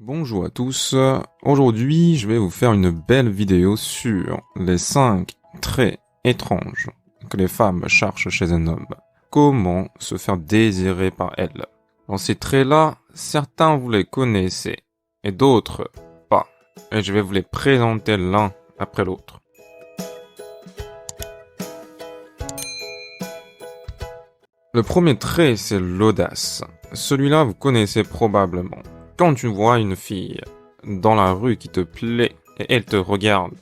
Bonjour à tous, aujourd'hui je vais vous faire une belle vidéo sur les 5 traits étranges que les femmes cherchent chez un homme. Comment se faire désirer par elles. Dans ces traits-là, certains vous les connaissez et d'autres pas. Et je vais vous les présenter l'un après l'autre. Le premier trait, c'est l'audace. Celui-là, vous connaissez probablement. Quand tu vois une fille dans la rue qui te plaît et elle te regarde,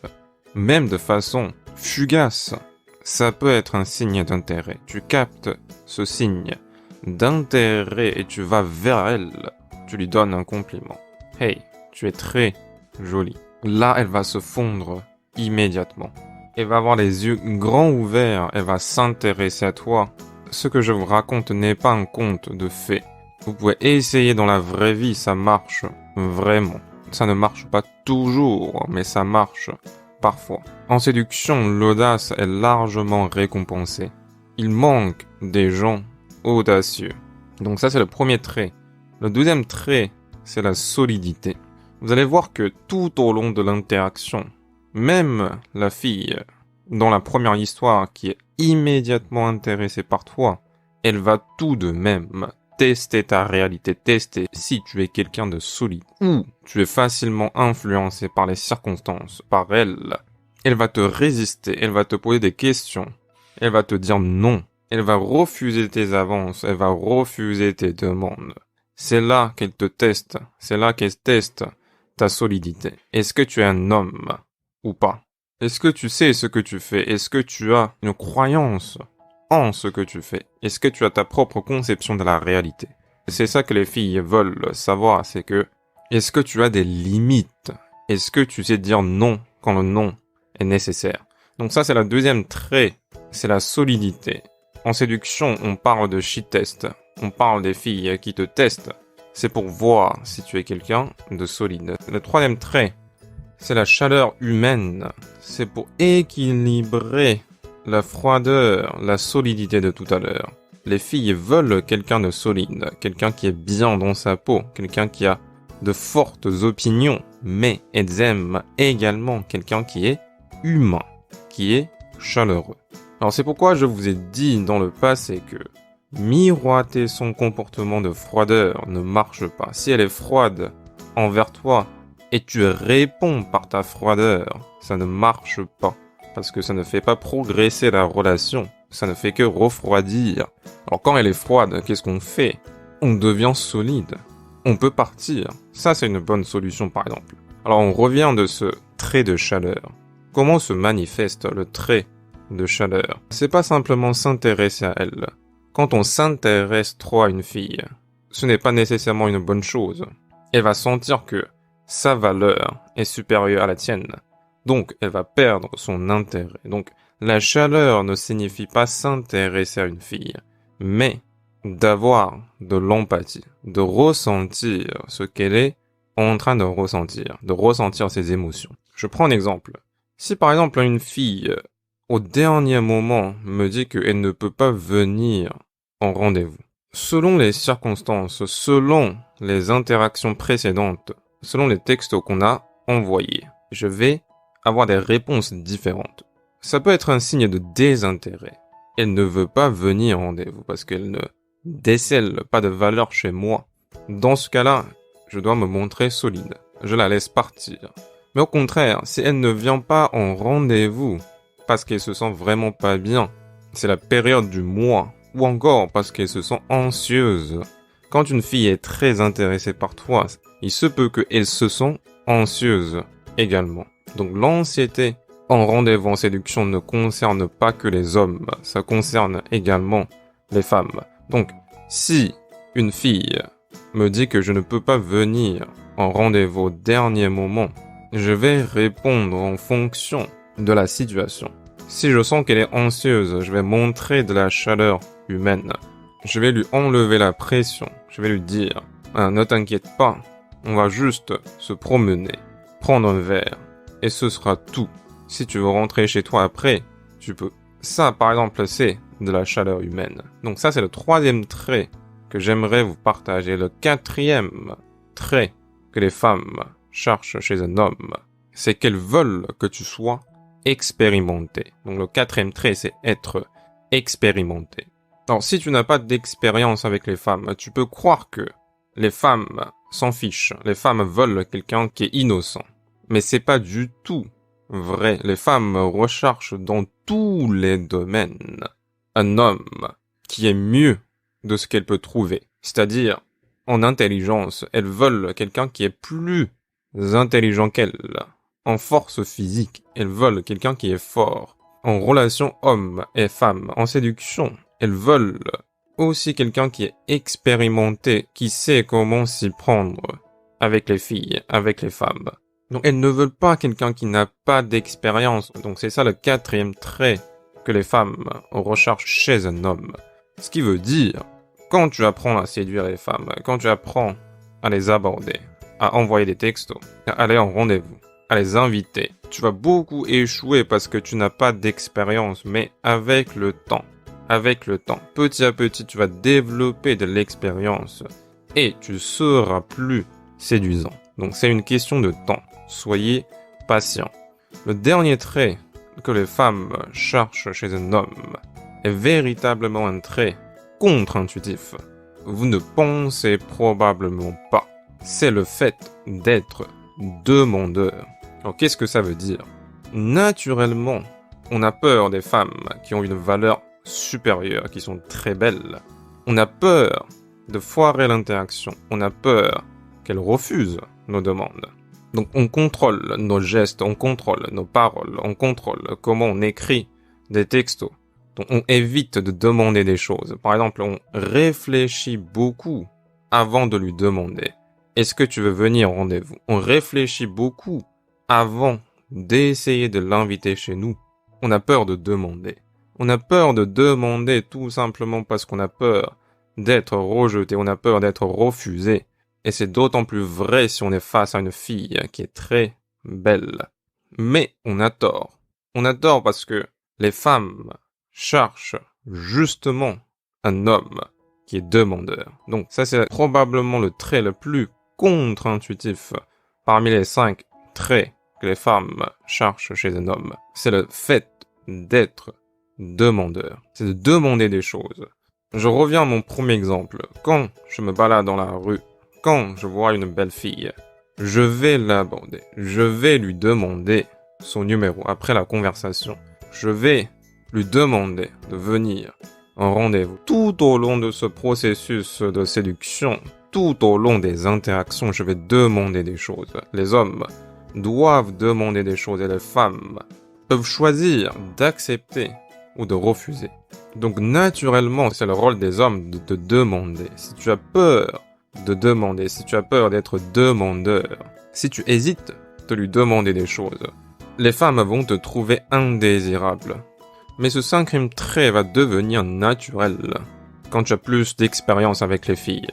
même de façon fugace, ça peut être un signe d'intérêt. Tu captes ce signe d'intérêt et tu vas vers elle. Tu lui donnes un compliment. Hey, tu es très jolie. Là, elle va se fondre immédiatement. Elle va avoir les yeux grands ouverts. Elle va s'intéresser à toi. Ce que je vous raconte n'est pas un conte de fées. Vous pouvez essayer dans la vraie vie, ça marche vraiment. Ça ne marche pas toujours, mais ça marche parfois. En séduction, l'audace est largement récompensée. Il manque des gens audacieux. Donc ça, c'est le premier trait. Le deuxième trait, c'est la solidité. Vous allez voir que tout au long de l'interaction, même la fille, dans la première histoire, qui est immédiatement intéressée par toi, elle va tout de même tester ta réalité, tester si tu es quelqu'un de solide ou tu es facilement influencé par les circonstances, par elle. Elle va te résister, elle va te poser des questions, elle va te dire non, elle va refuser tes avances, elle va refuser tes demandes. C'est là qu'elle te teste, c'est là qu'elle teste ta solidité. Est-ce que tu es un homme ou pas? Est-ce que tu sais ce que tu fais? Est-ce que tu as une croyance en ce que tu fais? Est-ce que tu as ta propre conception de la réalité? C'est ça que les filles veulent savoir, c'est que est-ce que tu as des limites? Est-ce que tu sais dire non quand le non est nécessaire? Donc ça, c'est le deuxième trait, c'est la solidité. En séduction, on parle de she test, on parle des filles qui te testent. C'est pour voir si tu es quelqu'un de solide. Le troisième trait, c'est la chaleur humaine. C'est pour équilibrer la froideur, la solidité de tout à l'heure. Les filles veulent quelqu'un de solide, quelqu'un qui est bien dans sa peau, quelqu'un qui a de fortes opinions, mais elles aiment également quelqu'un qui est humain, qui est chaleureux. Alors c'est pourquoi je vous ai dit dans le passé que miroiter son comportement de froideur ne marche pas. Si elle est froide envers toi et tu réponds par ta froideur, ça ne marche pas. Parce que ça ne fait pas progresser la relation, ça ne fait que refroidir. Alors quand elle est froide, qu'est-ce qu'on fait? On devient solide. On peut partir. Ça, c'est une bonne solution par exemple. Alors on revient de ce trait de chaleur. Comment se manifeste le trait de chaleur? C'est pas simplement s'intéresser à elle. Quand on s'intéresse trop à une fille, ce n'est pas nécessairement une bonne chose. Elle va sentir que sa valeur est supérieure à la tienne. Donc, elle va perdre son intérêt. Donc, la chaleur ne signifie pas s'intéresser à une fille, mais d'avoir de l'empathie, de ressentir ce qu'elle est en train de ressentir ses émotions. Je prends un exemple. Si par exemple une fille, au dernier moment, me dit qu'elle ne peut pas venir en rendez-vous, selon les circonstances, selon les interactions précédentes, selon les textos qu'on a envoyés, je vais avoir des réponses différentes. Ça peut être un signe de désintérêt. Elle ne veut pas venir en rendez-vous parce qu'elle ne décèle pas de valeur chez moi. Dans ce cas-là, je dois me montrer solide. Je la laisse partir. Mais au contraire, si elle ne vient pas en rendez-vous parce qu'elle se sent vraiment pas bien, c'est la période du mois, ou encore parce qu'elle se sent anxieuse. Quand une fille est très intéressée par toi, il se peut qu'elle se sent anxieuse également. Donc l'anxiété en rendez-vous en séduction ne concerne pas que les hommes, ça concerne également les femmes. Donc si une fille me dit que je ne peux pas venir en rendez-vous au dernier moment, je vais répondre en fonction de la situation. Si je sens qu'elle est anxieuse, je vais montrer de la chaleur humaine. Je vais lui enlever la pression. Je vais lui dire ne t'inquiète pas, on va juste se promener, prendre un verre. Et ce sera tout. Si tu veux rentrer chez toi après, tu peux. Ça, par exemple, c'est de la chaleur humaine. Donc ça, c'est le troisième trait que j'aimerais vous partager. Le quatrième trait que les femmes cherchent chez un homme, c'est qu'elles veulent que tu sois expérimenté. Donc le quatrième trait, c'est être expérimenté. Alors si tu n'as pas d'expérience avec les femmes, tu peux croire que les femmes s'en fichent. Les femmes veulent quelqu'un qui est innocent. Mais c'est pas du tout vrai. Les femmes recherchent dans tous les domaines un homme qui est mieux de ce qu'elle peut trouver. C'est-à-dire, en intelligence, elles veulent quelqu'un qui est plus intelligent qu'elles. En force physique, elles veulent quelqu'un qui est fort. En relation homme et femme, en séduction, elles veulent aussi quelqu'un qui est expérimenté, qui sait comment s'y prendre avec les filles, avec les femmes. Donc elles ne veulent pas quelqu'un qui n'a pas d'expérience. Donc c'est ça le quatrième trait que les femmes recherchent chez un homme. Ce qui veut dire, quand tu apprends à séduire les femmes, quand tu apprends à les aborder, à envoyer des textos, à aller en rendez-vous, à les inviter, tu vas beaucoup échouer parce que tu n'as pas d'expérience, mais avec le temps, petit à petit, tu vas développer de l'expérience et tu seras plus séduisant. Donc c'est une question de temps. Soyez patient. Le dernier trait que les femmes cherchent chez un homme est véritablement un trait contre-intuitif. Vous ne pensez probablement pas. C'est le fait d'être demandeur. Alors qu'est-ce que ça veut dire? Naturellement, on a peur des femmes qui ont une valeur supérieure, qui sont très belles. On a peur de foirer l'interaction. On a peur qu'elles refusent nos demandes. Donc on contrôle nos gestes, on contrôle nos paroles, on contrôle comment on écrit des textos. Donc on évite de demander des choses. Par exemple, on réfléchit beaucoup avant de lui demander « Est-ce que tu veux venir au rendez-vous ?» On réfléchit beaucoup avant d'essayer de l'inviter chez nous. On a peur de demander. On a peur de demander tout simplement parce qu'on a peur d'être rejeté, on a peur d'être refusé. Et c'est d'autant plus vrai si on est face à une fille qui est très belle. Mais on a tort. On a tort parce que les femmes cherchent justement un homme qui est demandeur. Donc ça c'est probablement le trait le plus contre-intuitif parmi les 5 traits que les femmes cherchent chez un homme. C'est le fait d'être demandeur. C'est de demander des choses. Je reviens à mon premier exemple. Quand je me balade dans la rue, quand je vois une belle fille, je vais l'aborder. Je vais lui demander son numéro après la conversation. Je vais lui demander de venir en rendez-vous. Tout au long de ce processus de séduction, tout au long des interactions, je vais demander des choses. Les hommes doivent demander des choses et les femmes peuvent choisir d'accepter ou de refuser. Donc naturellement, c'est le rôle des hommes de te demander. Si tu as peur de demander, si tu as peur d'être demandeur, si tu hésites de lui demander des choses, les femmes vont te trouver indésirable. Mais ce 5e trait va devenir naturel quand tu as plus d'expérience avec les filles,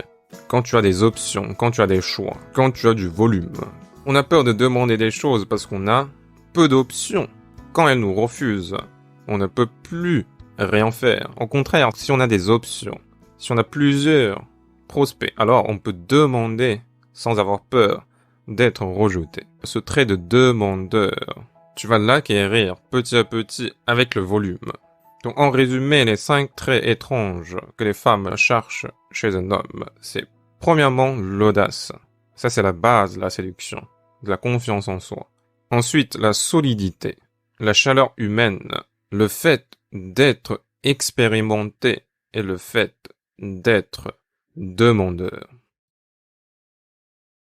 quand tu as des options, quand tu as des choix, quand tu as du volume. On a peur de demander des choses parce qu'on a peu d'options. Quand elles nous refusent, on ne peut plus rien faire. Au contraire, si on a des options, si on a plusieurs prospect. Alors, on peut demander sans avoir peur d'être rejeté. Ce trait de demandeur, tu vas l'acquérir petit à petit avec le volume. Donc, en résumé, les 5 traits étranges que les femmes cherchent chez un homme, c'est premièrement l'audace. Ça, c'est la base de la séduction, de la confiance en soi. Ensuite, la solidité, la chaleur humaine, le fait d'être expérimenté et le fait d'être demandeur.